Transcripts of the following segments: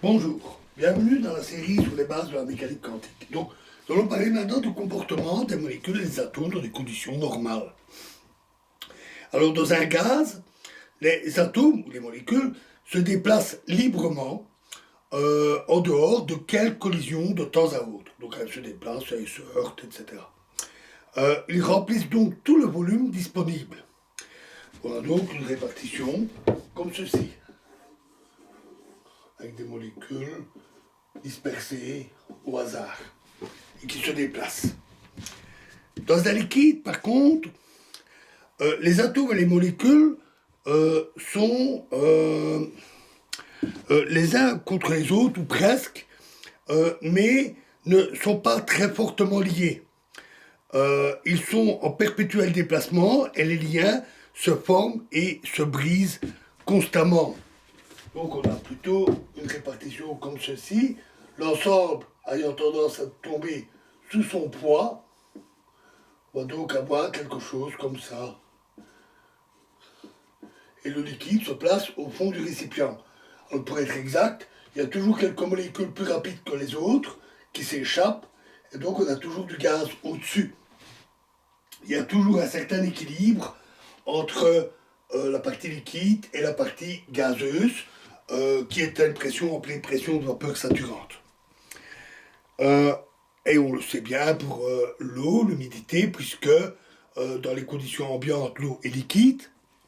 Bonjour, bienvenue dans la série sur les bases de la mécanique quantique. Donc, nous allons parler maintenant du comportement des molécules et des atomes dans des conditions normales. Alors, dans un gaz, les atomes ou les molécules se déplacent librement en dehors de quelques collisions de temps à autre. Donc, elles se déplacent, elles se heurtent, etc. Ils remplissent donc tout le volume disponible. On a donc une répartition comme ceci, avec des molécules dispersées au hasard et qui se déplacent. Dans un liquide, par contre, les atomes et les molécules sont les uns contre les autres, ou presque, mais ne sont pas très fortement liés. Ils sont en perpétuel déplacement et les liens se forment et se brisent constamment. Donc on a plutôt une répartition comme ceci, l'ensemble ayant tendance à tomber sous son poids, on va donc avoir quelque chose comme ça. Et le liquide se place au fond du récipient. Alors pour être exact, il y a toujours quelques molécules plus rapides que les autres qui s'échappent, et donc on a toujours du gaz au-dessus. Il y a toujours un certain équilibre entre la partie liquide et la partie gazeuse, qui est à une pression appelée pression de vapeur saturante. Et on le sait bien pour l'eau, l'humidité, puisque dans les conditions ambiantes, l'eau est liquide,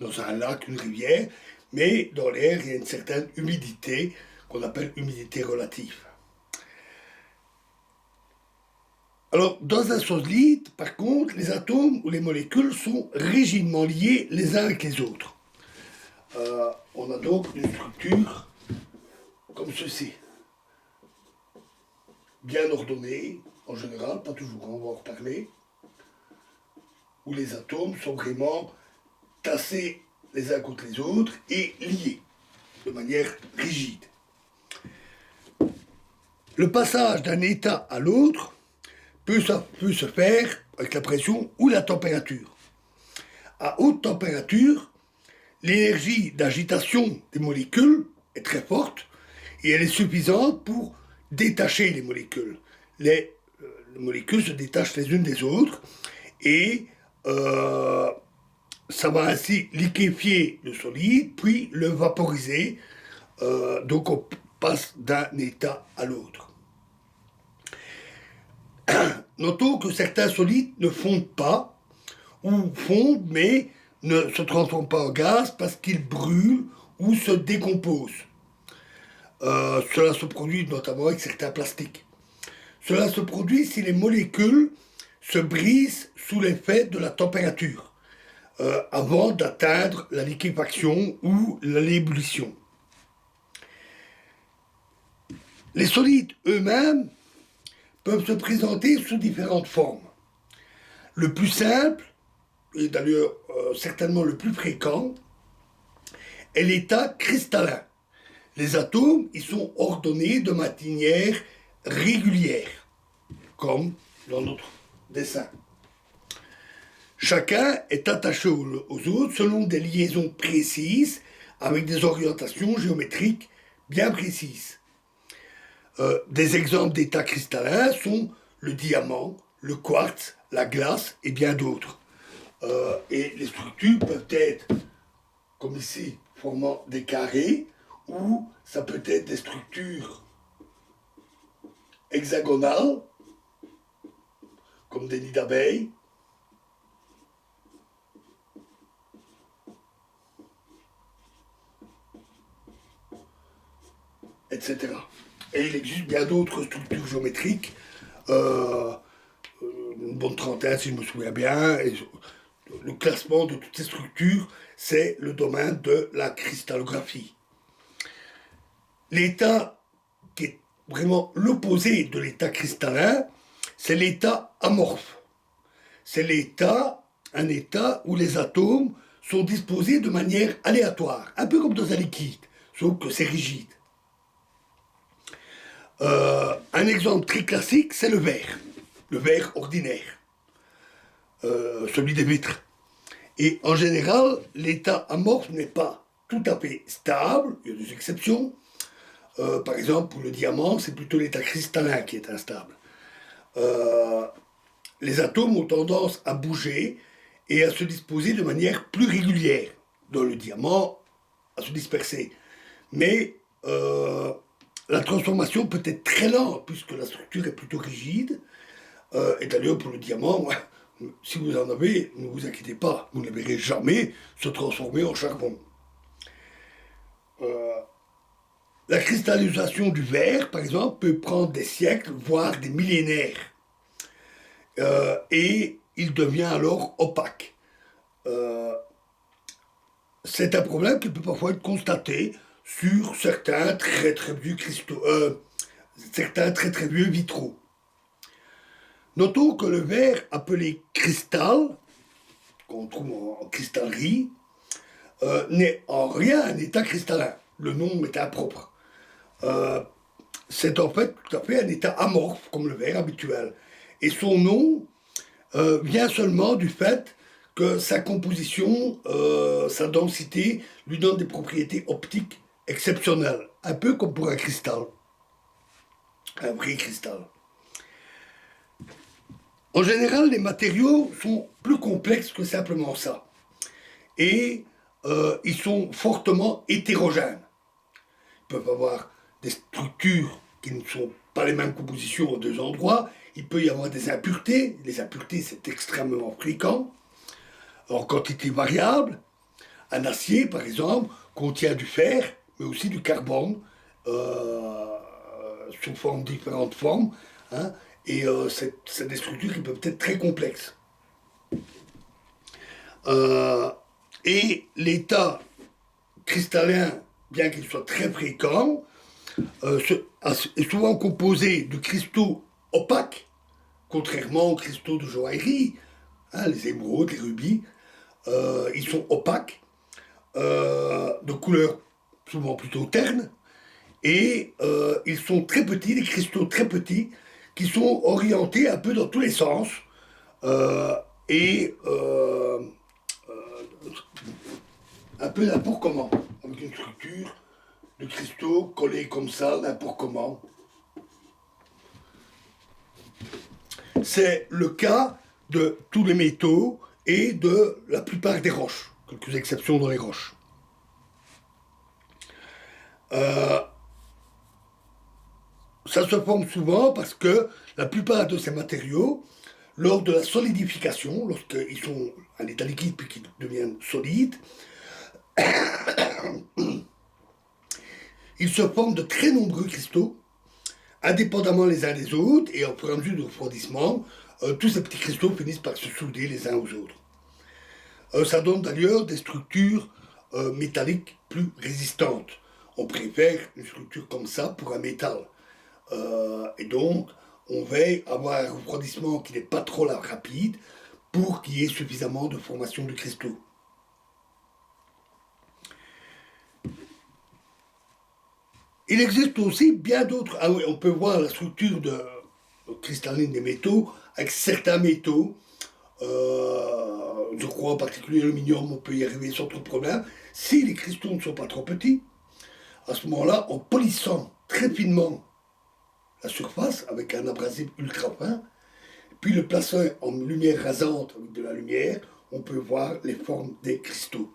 dans un lac, une rivière, mais dans l'air, il y a une certaine humidité qu'on appelle humidité relative. Alors, dans un solide, par contre, les atomes ou les molécules sont rigidement liés les uns avec les autres. On a donc une structure comme ceci. Bien ordonnée, en général, pas toujours, on va en reparler, où les atomes sont vraiment tassés les uns contre les autres et liés de manière rigide. Le passage d'un état à l'autre peut se faire avec la pression ou la température. À haute température, l'énergie d'agitation des molécules est très forte et elle est suffisante pour détacher les molécules. Les molécules se détachent les unes des autres et ça va ainsi liquéfier le solide, puis le vaporiser. Donc on passe d'un état à l'autre. Notons que certains solides ne fondent pas, ou fondent, mais ne se transforment pas en gaz parce qu'ils brûlent ou se décomposent. Cela se produit notamment avec certains plastiques. Cela se produit si les molécules se brisent sous l'effet de la température, avant d'atteindre la liquéfaction ou l'ébullition. Les solides eux-mêmes peuvent se présenter sous différentes formes. Le plus simple, et d'ailleurs certainement le plus fréquent, est l'état cristallin. Les atomes y sont ordonnés de manière régulière, comme dans notre dessin. Chacun est attaché aux autres selon des liaisons précises, avec des orientations géométriques bien précises. Des exemples d'états cristallins sont le diamant, le quartz, la glace et bien d'autres. Et les structures peuvent être, comme ici, formant des carrés, ou ça peut être des structures hexagonales, comme des nids d'abeilles, etc. Et il existe bien d'autres structures géométriques, une bonne trentaine si je me souviens bien, et le classement de toutes ces structures, c'est le domaine de la cristallographie. L'état qui est vraiment l'opposé de l'état cristallin, c'est l'état amorphe. C'est un état où les atomes sont disposés de manière aléatoire, un peu comme dans un liquide, sauf que c'est rigide. Un exemple très classique, c'est le verre ordinaire, celui des vitres. Et en général, l'état amorphe n'est pas tout à fait stable, il y a des exceptions, Par exemple, pour le diamant, c'est plutôt l'état cristallin qui est instable. Euh, les atomes ont tendance à bouger et à se disposer de manière plus régulière. Dans le diamant, à se disperser. Mais la transformation peut être très lente puisque la structure est plutôt rigide. Et d'ailleurs, pour le diamant, si vous en avez, ne vous inquiétez pas, vous ne le verrez jamais se transformer en charbon. Euh, la cristallisation du verre, par exemple, peut prendre des siècles, voire des millénaires. Et il devient alors opaque. Euh, c'est un problème qui peut parfois être constaté sur certains très très vieux cristaux, certains très très vieux vitraux. Notons que le verre appelé cristal, qu'on trouve en cristallerie, n'est en rien un état cristallin. Le nom est impropre. Euh, c'est en fait tout à fait un état amorphe, comme le verre habituel. Et son nom vient seulement du fait que sa composition, sa densité, lui donne des propriétés optiques exceptionnelles. Un peu comme pour un cristal. Un vrai cristal. En général, les matériaux sont plus complexes que simplement ça. Et ils sont fortement hétérogènes. Ils peuvent avoir des structures qui ne sont pas les mêmes compositions aux deux endroits. Il peut y avoir des impuretés. Les impuretés, c'est extrêmement fréquent, en quantité variable. Un acier, par exemple, contient du fer, mais aussi du carbone, sous différentes formes. Hein, et c'est des structures qui peuvent être très complexes. Euh, et l'état cristallin, bien qu'il soit très fréquent, est souvent composé de cristaux opaques, contrairement aux cristaux de joaillerie, hein, les émeraudes, les rubis, ils sont opaques, de couleur souvent plutôt terne, et ils sont très petits, des cristaux très petits, qui sont orientés un peu dans tous les sens, euh, et un peu n'importe comment, avec une structure de cristaux collés comme ça, n'importe comment. C'est le cas de tous les métaux et de la plupart des roches, quelques exceptions dans les roches. Euh, ça se forme souvent parce que la plupart de ces matériaux, lors de la solidification, lorsqu'ils sont en état liquide puis qu'ils deviennent solides, ils se forment de très nombreux cristaux, indépendamment les uns des autres, et au fur et à mesure du refroidissement, tous ces petits cristaux finissent par se souder les uns aux autres. Ça donne d'ailleurs des structures métalliques plus résistantes. On préfère une structure comme ça pour un métal. Et donc, on veille à avoir un refroidissement qui n'est pas trop rapide pour qu'il y ait suffisamment de formation de cristaux. Il existe aussi bien d'autres. Ah oui, on peut voir la structure cristalline des métaux avec certains métaux. Je crois en particulier l'aluminium, on peut y arriver sans trop de problème. Si les cristaux ne sont pas trop petits, à ce moment-là, en polissant très finement la surface avec un abrasif ultra fin, puis le plaçant en lumière rasante avec de la lumière, on peut voir les formes des cristaux.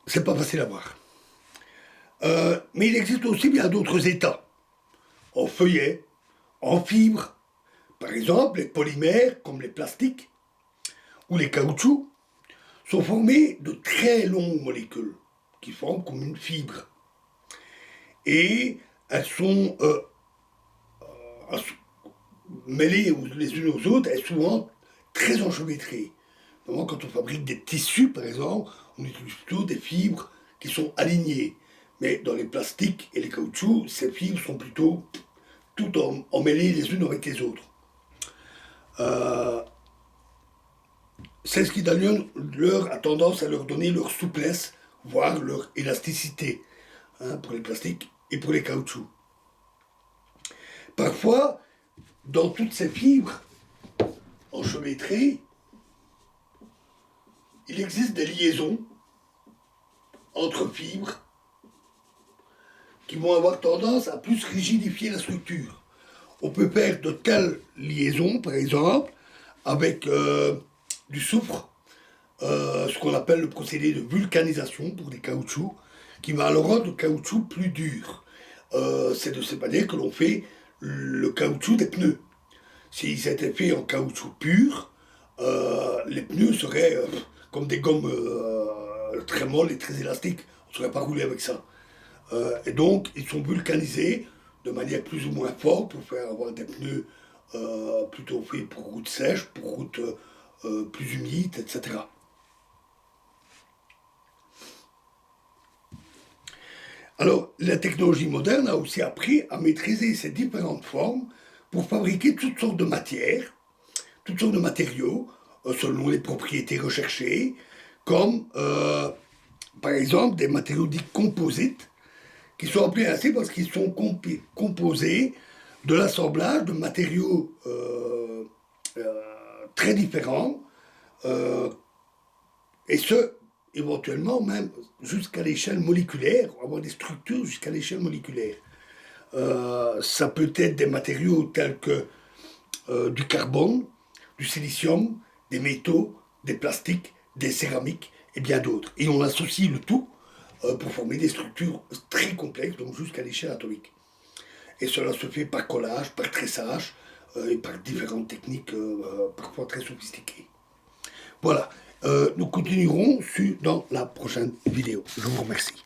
C'est pas facile à voir. Mais il existe aussi bien d'autres états, en feuillet, en fibre. Par exemple, les polymères, comme les plastiques ou les caoutchoucs, sont formés de très longues molécules qui forment comme une fibre. Et elles sont mêlées les unes aux autres, elles sont souvent très enchevêtrées. Normalement, quand on fabrique des tissus, par exemple, on utilise plutôt des fibres qui sont alignées. Mais dans les plastiques et les caoutchoucs, ces fibres sont plutôt toutes emmêlées les unes avec les autres. Euh, c'est ce qui d'ailleurs a tendance à leur donner leur souplesse, voire leur élasticité, hein, pour les plastiques et pour les caoutchoucs. Parfois, dans toutes ces fibres enchevêtrées, il existe des liaisons entre fibres qui vont avoir tendance à plus rigidifier la structure. On peut faire de telles liaisons, par exemple, avec du soufre, ce qu'on appelle le procédé de vulcanisation pour des caoutchoucs, qui va alors rendre le caoutchouc plus dur. C'est de cette manière que l'on fait le caoutchouc des pneus. S'il s'était fait en caoutchouc pur, les pneus seraient comme des gommes très molles et très élastiques. On ne saurait pas rouler avec ça. Et donc, ils sont vulcanisés de manière plus ou moins forte pour faire avoir des pneus plutôt faits pour routes sèches, pour routes plus humides, etc. Alors, la technologie moderne a aussi appris à maîtriser ces différentes formes pour fabriquer toutes sortes de matières, toutes sortes de matériaux, selon les propriétés recherchées, comme par exemple des matériaux dits composites, qui sont appelés ainsi parce qu'ils sont composés de l'assemblage de matériaux très différents, et ce, éventuellement même jusqu'à l'échelle moléculaire, avoir des structures jusqu'à l'échelle moléculaire. Ça peut être des matériaux tels que du carbone, du silicium, des métaux, des plastiques, des céramiques et bien d'autres. Et on associe le tout pour former des structures très complexes, donc jusqu'à l'échelle atomique. Et cela se fait par collage, par tressage et par différentes techniques parfois très sophistiquées. Voilà, nous continuerons dans la prochaine vidéo. Je vous remercie.